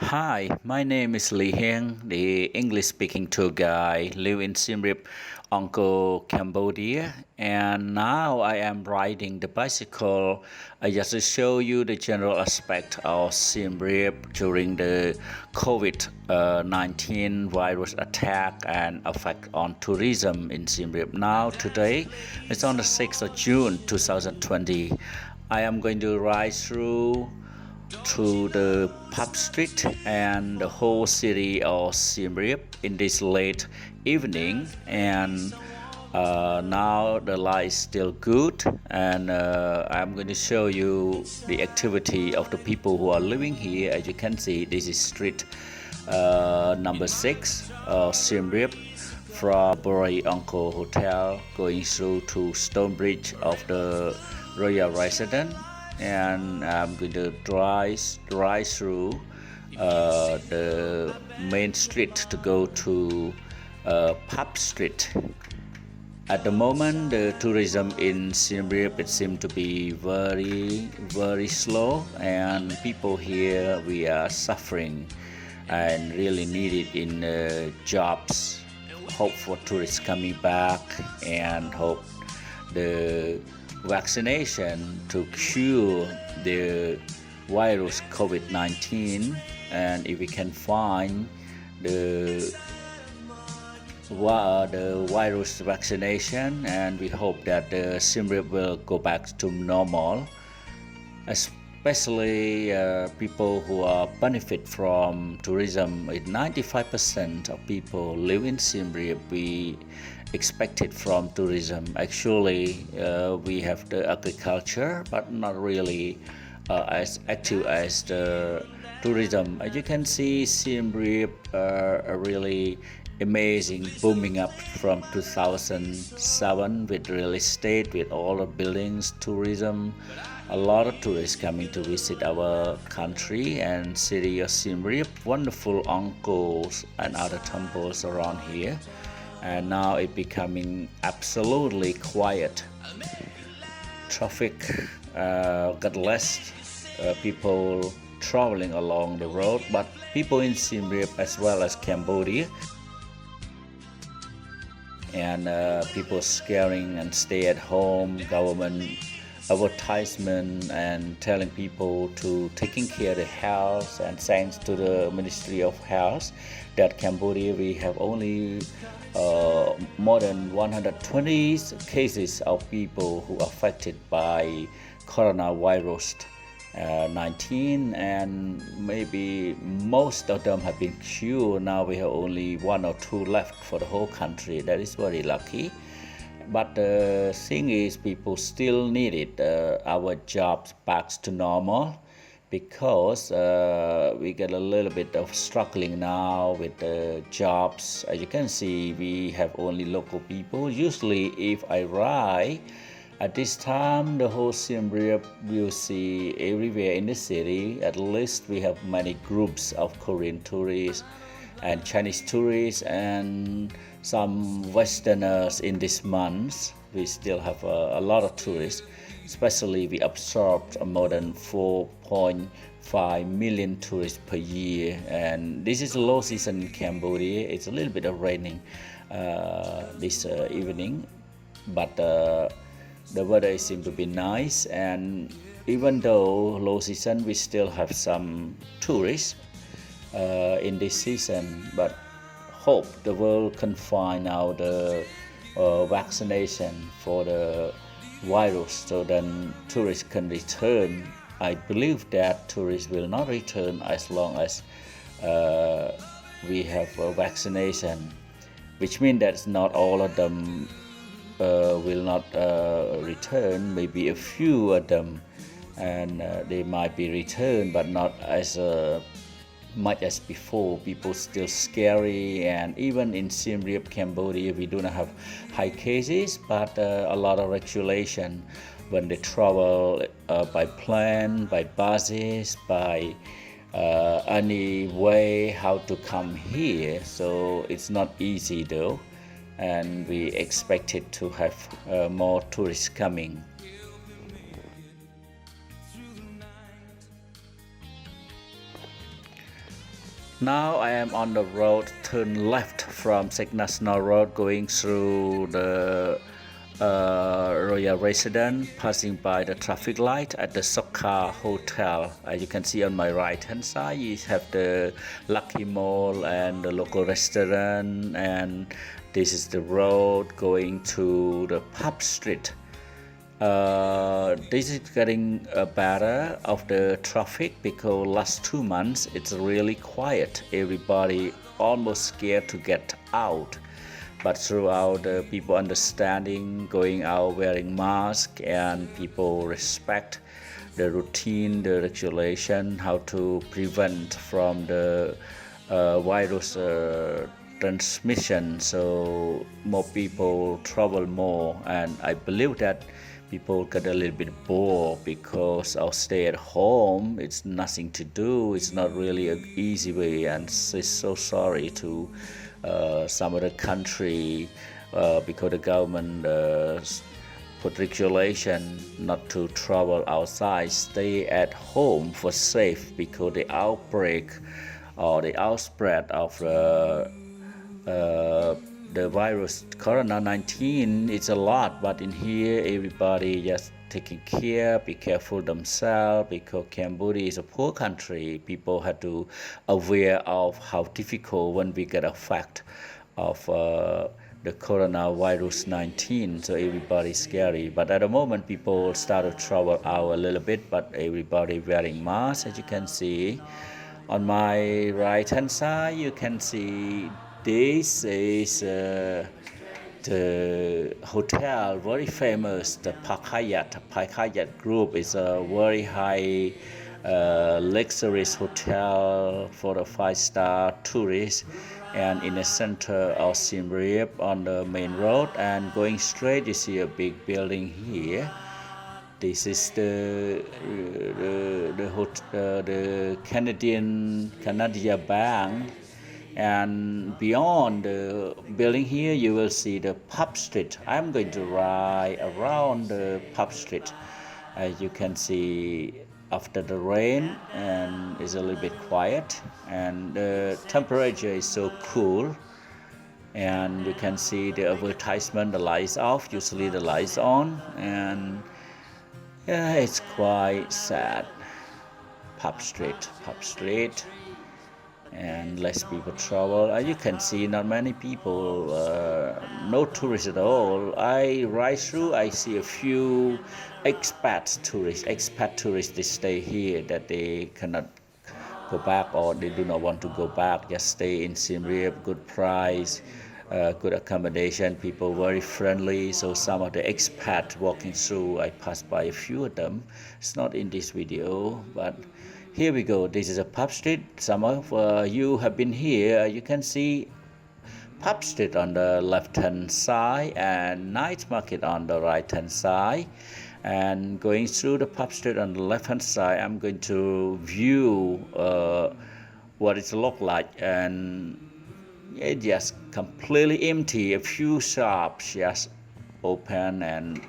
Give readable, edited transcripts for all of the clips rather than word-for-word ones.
Hi, my name is Lee Heng, the English-speaking tour guide, live in Siem Reap, Angkor, Cambodia, and now I am riding the bicycle just to show you the general aspect of Siem Reap during the COVID-19 virus attack and effect on tourism in Siem Reap. Now, today, it's on the 6th of June 2020. I am going to ride through the pub street and the whole city of Siem Reap in this late evening, and now the light is still good, and I'm going to show you the activity of the people who are living here. As you can see, this is street number 6 of Siem Reap, from Bori Angkor Hotel going through to Stone Bridge of the Royal Residence, and I'm going to drive through the main street to go to Pub Street. At the moment, the tourism in Siem Reap, it seems to be very slow, and people here, we are suffering and really needed in jobs. Hope for tourists coming back, and hope the vaccination to cure the virus COVID-19, and if we can find the virus vaccination, and we hope that the Siem Reap will go back to normal, especially people who are benefit from tourism. 95% of people live in Siem Reap. We expected from tourism. Actually, we have the agriculture, but not really as active as the tourism. As you can see, Siem Reap are really amazing, booming up from 2007 with real estate, with all the buildings, tourism. A lot of tourists coming to visit our country and city of Siem Reap. Wonderful Angkors and other temples around here. And now it's becoming absolutely quiet. Traffic got less people traveling along the road, but people in Siem Reap as well as Cambodia, and people scaring and stay at home, government advertisement and telling people to taking care of the health, and thanks to the Ministry of Health that Cambodia, we have only more than 120 cases of people who are affected by coronavirus 19, and maybe most of them have been cured. Now we have only 1 or 2 left for the whole country. That is very lucky. But the thing is, people still needed our jobs back to normal, because we get a little bit of struggling now with the jobs. As you can see, we have only local people. Usually, if I ride at this time, the whole Siem Reap, you see everywhere in the city, at least we have many groups of Korean tourists and Chinese tourists and some Westerners. In this month, we still have a lot of tourists. Especially, we absorbed more than 4.5 million tourists per year, and this is a low season in Cambodia. It's a little bit of raining this evening, but the weather seems to be nice, and even though low season, we still have some tourists in this season. But hope the world can find out the vaccination for the virus, so then tourists can return. I believe that tourists will not return as long as we have a vaccination, which means that not all of them will not return. Maybe a few of them, and they might be returned, but not as much as before. People still scary, and even in Siem Reap, Cambodia, we do not have high cases, but a lot of regulation when they travel by plane, by buses, by any way how to come here. So it's not easy though, and we expected to have more tourists coming. Now I am on the road, turn left from Sek National Road, going through the Royal Residence, passing by the traffic light at the Sokha Hotel. As you can see on my right hand side, you have the Lucky Mall and the local restaurant, and this is the road going to the pub street. This is getting better of the traffic because last 2 months it's really quiet. Everybody almost scared to get out. But throughout the people understanding, going out wearing mask, and people respect the routine, the regulation, how to prevent from the virus transmission. So more people travel more, and I believe that people get a little bit bored because I'll stay at home. It's nothing to do. It's not really an easy way, and it's so sorry to some other country because the government put regulation not to travel outside, stay at home for safe because the outbreak or the outspread of the virus COVID-19 is a lot, but in here everybody just taking care, be careful themselves because Cambodia is a poor country. People have to aware of how difficult when we get affected of the coronavirus 19. So everybody is scary. But at the moment people start to travel out a little bit, but everybody wearing masks. As you can see on my right hand side, you can see this is the hotel, very famous, the Park Hyatt Group is a very high luxurious hotel for the 5-star tourists, and in the center of Siem Reap on the main road, and going straight you see a big building here. This is the Canadian Bank. And beyond the building here, you will see the pub street. I'm going to ride around the pub street. As you can see, after the rain, and it's a little bit quiet, and the temperature is so cool. And you can see the advertisement, the lights off. Usually the lights on, and yeah, it's quite sad. Pub street. And less people travel. As you can see, not many people, no tourists at all. I ride through, I see a few expat tourists, they stay here, that they cannot go back or they do not want to go back, just stay in Siem Reap, good price, good accommodation, people very friendly. So some of the expats walking through, I passed by a few of them. It's not in this video, but here we go. This is a pub street. Some of you have been here. You can see pub street on the left hand side and night market on the right hand side. And going through the pub street on the left hand side, I'm going to view what it looks like, and it's just completely empty. A few shops just open and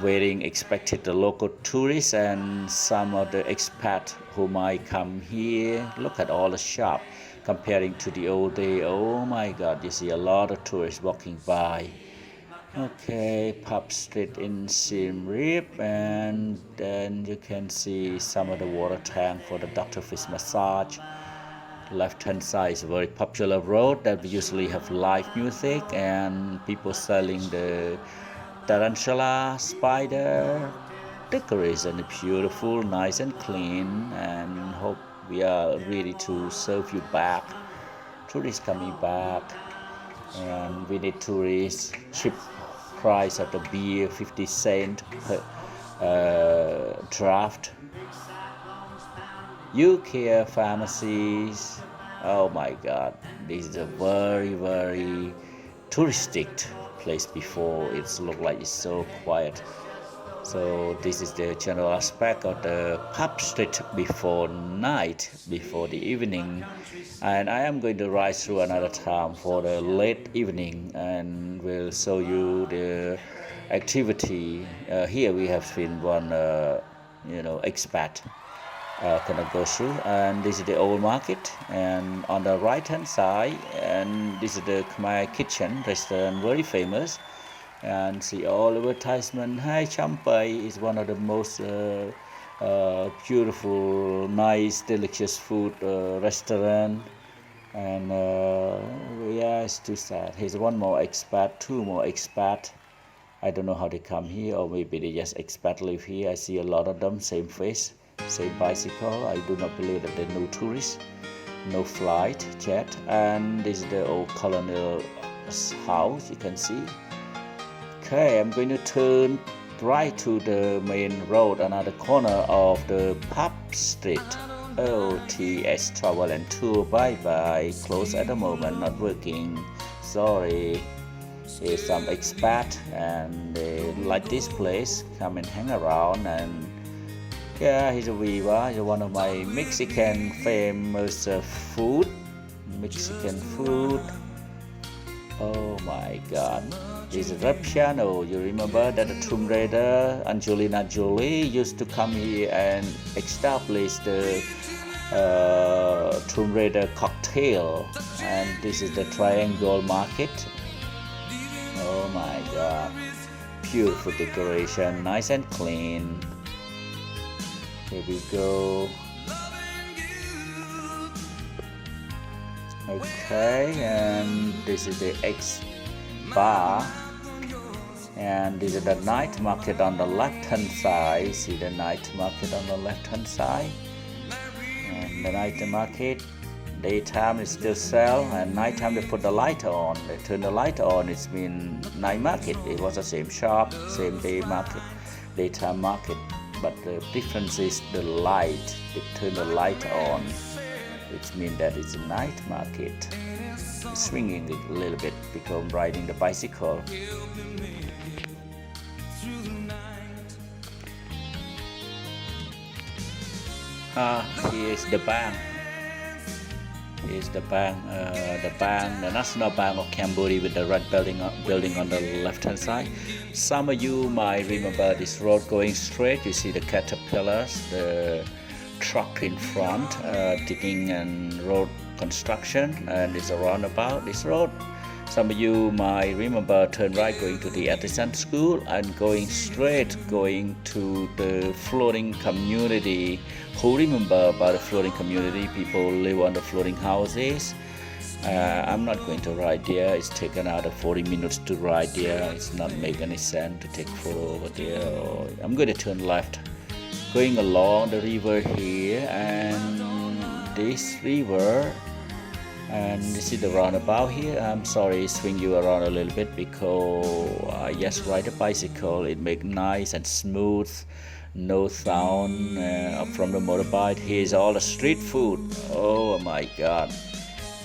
waiting, expected the local tourists and some of the expats who might come here. Look at all the shops comparing to the old day. Oh my God, you see a lot of tourists walking by. Okay, pub street in Siem Reap, and then you can see some of the water tank for the Dr. Fish massage. Left hand side is a very popular road that we usually have live music and people selling the tarantula, spider, decoration, beautiful, nice and clean, and hope we are ready to serve you back. Tourists coming back, and we need tourists. Cheap price of the beer, 50 cents per draft. UK pharmacies. Oh my God, this is a very, very touristic place. Before it looked like it's so quiet. So this is the general aspect of the pub street before night, before the evening. And I am going to ride through another town for the late evening, and will show you the activity. Here we have seen one expat gonna go through. And this is the old market, and on the right hand side, and this is the Khmer kitchen restaurant, very famous. And see all advertisement. Hai Champai is one of the most beautiful, nice, delicious food restaurant. And yeah, it's too sad. Here's one more expat, two more expat. I don't know how they come here, or maybe they just expat live here. I see a lot of them, same face, same bicycle. I do not believe that they're no tourists, no flight jet. And this is the old colonial house, you can see. Okay, I'm going to turn right to the main road, another corner of the pub street. OTS Travel and Tour, bye bye, closed at the moment, not working, sorry. Here's some expat and they like this place, come and hang around. And yeah, he's a Viva, he's one of my Mexican famous food, Mexican food. Oh my god, this is rap channel. You remember that the Tomb Raider Angelina Jolie used to come here and establish the Tomb Raider cocktail. And this is the Triangle Market. Oh my god, beautiful decoration, nice and clean. Here we go. Okay, and this is the X bar, and this is the night market on the left hand side. See the night market on the left hand side. And the night market, daytime is still sell, and nighttime they put the light on. They turn the light on, it means night market. It was the same shop, same day market, daytime market, but the difference is the light. They turn the light on, which means that it's a night market. Swinging it a little bit because I'm riding the bicycle. Here's the bank. Here's the bank, the National Bank of Cambodia with the red building on the left-hand side. Some of you might remember this road going straight. You see the caterpillars, the truck in front, digging and road construction, and it's a roundabout, this road. Some of you might remember turn right going to the artisan school and going straight going to the floating community. Who remember about the floating community? People live on the floating houses. I'm not going to ride there. It's taken out of 40 minutes to ride there. It's not make any sense to take photo over there. I'm going to turn left going along the river here, and this river, and this is the roundabout here. I'm sorry, swing you around a little bit because I just ride a bicycle. It make nice and smooth, no sound from the motorbike. Here's all the street food. Oh my god.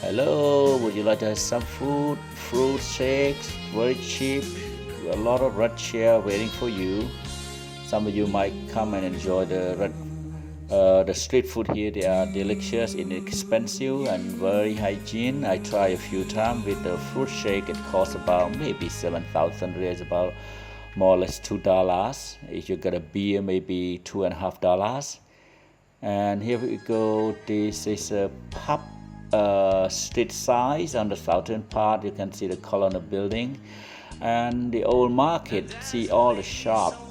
Hello, would you like to have some food? Fruit shakes, very cheap. A lot of red chair waiting for you. Some of you might come and enjoy the street food here. They are delicious, inexpensive, and very hygiene. I tried a few times with the fruit shake. It costs about maybe 7,000 riyals, about more or less $2. If you get a beer, maybe $2.50. And here we go. This is a pub street size on the southern part. You can see the colonial building and the old market. See all the shop.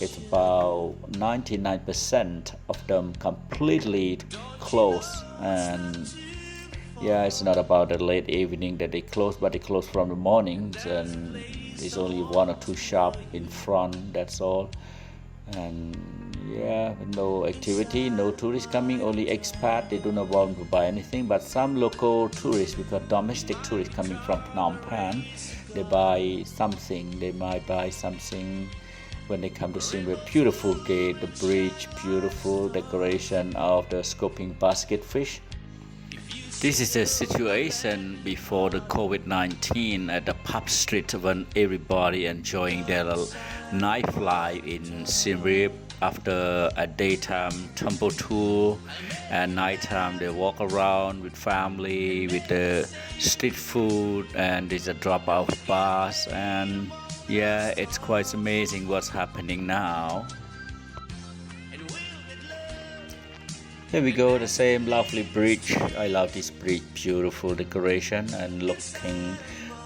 It's about 99% of them completely closed. And yeah, it's not about the late evening that they close, but they close from the morning, and there's only one or two shops in front, that's all. And yeah, no activity, no tourists coming, only expat. They do not want to buy anything, but some local tourists, because domestic tourists coming from Phnom Penh, they buy something. They might buy something when they come to Siem Reap. Beautiful gate, the bridge, beautiful decoration of the scoping basket fish. This is the situation before the COVID-19 at the pub street when everybody enjoying their nightlife in Siem Reap. After a daytime temple tour and nighttime they walk around with family with the street food, and there's a drop off bus, and yeah, it's quite amazing what's happening now. Here we go, the same lovely bridge. I love this bridge, beautiful decoration, and looking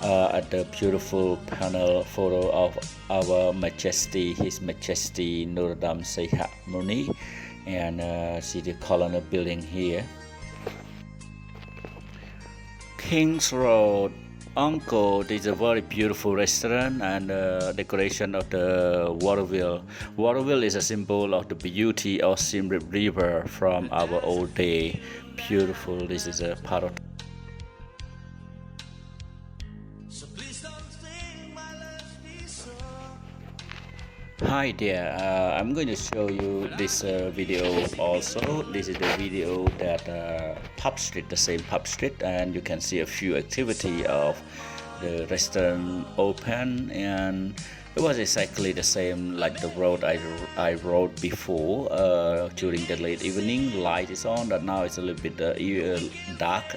at the beautiful panel photo of our Majesty, His Majesty Norodom Sihat Muni, and see the colonial building here. King's Road, Angkor. This is a very beautiful restaurant and decoration of the water wheel. Water wheel is a symbol of the beauty of Siem Reap River from our old day. Beautiful. This is a part of. Hi there, I'm going to show you this video also. This is the video that pub street, the same pub street, and you can see a few activity of the restaurant open, and it was exactly the same like the road I rode before. During the late evening, light is on, but now it's a little bit dark,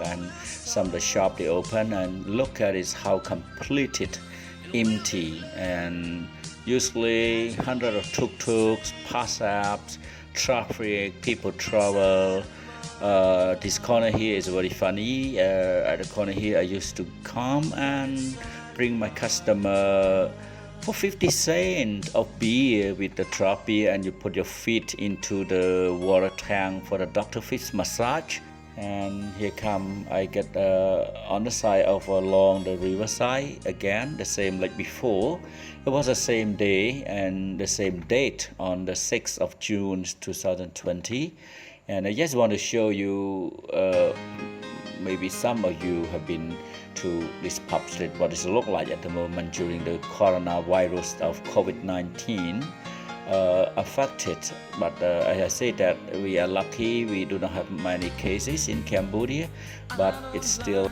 and some of the shop they open, and look at it how completed empty, and usually hundreds of tuk-tuks, pass-ups, traffic, people travel. This corner here is very funny. At the corner here I used to come and bring my customer for 50 cents of beer with the drop beer, and you put your feet into the water tank for the Dr. Fish massage. And here come I get on the side of along the riverside again, the same like before. It was the same day and the same date on the 6th of June 2020, and I just want to show you, maybe some of you have been to this pub street, what it looks like at the moment during the coronavirus of COVID-19 affected. But as I say that we are lucky, we do not have many cases in Cambodia, but it's still.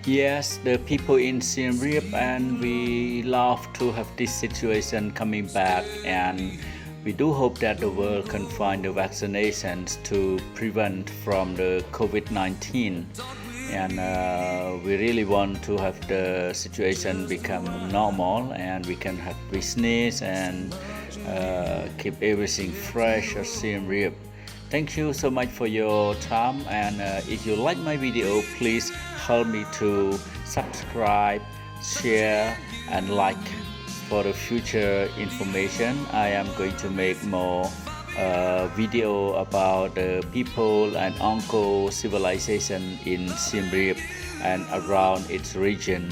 Yes, the people in Siem Reap, and we love to have this situation coming back, and we do hope that the world can find the vaccinations to prevent from the COVID-19, and we really want to have the situation become normal, and we can have business and keep everything fresh at Siem Reap. Thank you so much for your time, and if you like my video, please help me to subscribe, share, and like for the future information. I am going to make more video about the people and Angkor civilization in Siem Reap and around its region.